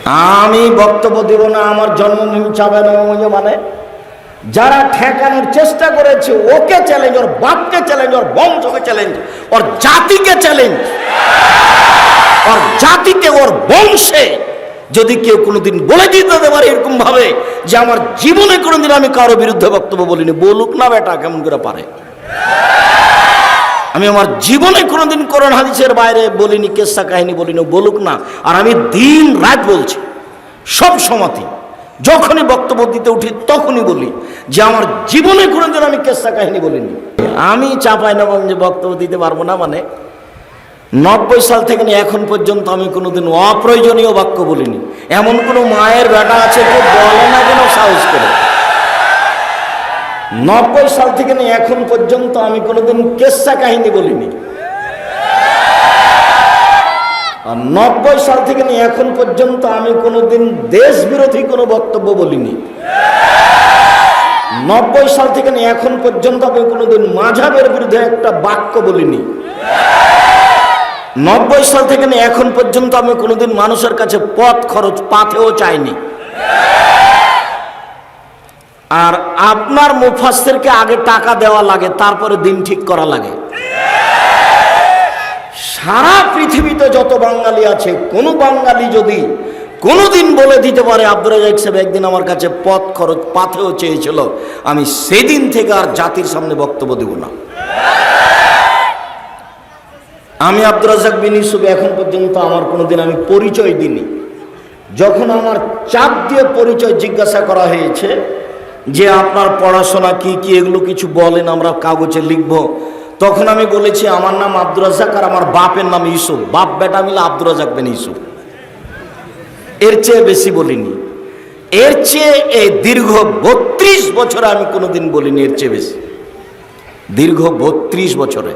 আমি বক্তব্য দেব না, আমার জন্মদিন চাবে না মানে যারা ঠেকানোর চেষ্টা করেছে ওকে চ্যালেঞ্জ, ওর বাপকে চ্যালেঞ্জ, ওর বংশকে চ্যালেঞ্জ, ওর জাতিকে চ্যালেঞ্জ, ওর জাতিতে ওর বংশে যদি কেউ কোনোদিন বলে দিতে পারে এরকম ভাবে যে আমার জীবনে কোনোদিন আমি কারো বিরুদ্ধে বক্তব্য বলিনি, বলুক না বেটা কেমন করে পারে। আমি আমার জীবনে কোনোদিন কোরআন হাদিসের বাইরে বলিনি, কেসা কাহিনী বলিনি, বলুক না। আর আমি দিন রাত বলছি, সব সময়তে যখনই বক্তব্য দিতে উঠি তখনই বলি যে আমার জীবনে কোনোদিন আমি কেসা কাহিনী বলিনি। আমি চাঁপাইনবাবগঞ্জে বক্তব্য দিতে পারবো না মানে 90 সাল থেকে এখন পর্যন্ত আমি কোনোদিন অপ্রয়োজনীয় বাক্য বলিনি। এমন কোনো মায়ের বেটা আছে কেউ বলে না কেন সাহস করে? 90 সাল থেকে এখন পর্যন্ত আমি কোনোদিন কেসা কাহিনী বলিনি। আর 90 সাল থেকে এখন পর্যন্ত আমি কোনোদিন দেশ বিরোধী কোনো বক্তব্য বলিনি। 90 সাল থেকে এখন পর্যন্ত আমি কোনোদিন মাযহাবের বিরুদ্ধে একটা বাক্য বলিনি। 90 সাল থেকে এখন পর্যন্ত আমি কোনোদিন মানুষের কাছে পথ খরচ পাথেও চাইনি। আর আপনার মুফাসসিরকে আগে টাকা দেওয়া লাগে, তারপরে দিন ঠিক করা লাগে। সারা পৃথিবীতে যত বাঙালি আছে, কোন বাঙালি যদি কোনোদিন বলে দিতে পারে আব্দুর রাজ্জাক সাহেব একদিন আমার কাছে পথ খরচ পাথেও চেয়েছিল, আমি সেদিন থেকে আর জাতির সামনে বক্তব্য দেব না। আমি আব্দুর রাজ্জাক বিন ইউসুফ এখন পর্যন্ত আমার কোনোদিন আমি পরিচয় দিইনি। যখন আমার চাপ দিয়ে পরিচয় জিজ্ঞাসা করা হয়েছে যে আপনার পড়াশোনা কি কি এগুলো কিছু বলেন, আমরা কাগজে লিখব, তখন আমি বলেছি আমার নাম আব্দুর রাজ্জাক আর আমার বাপের নাম ইউসুফ, বাপ বেটা মিলে আব্দুর রাজ্জাক বিন ইউসুফ। এর চেয়ে বেশি বলিনি। এর চেয়ে এই দীর্ঘ 32 বছরে আমি কোনোদিন বলিনি এর চেয়ে বেশি। দীর্ঘ 32 বছরে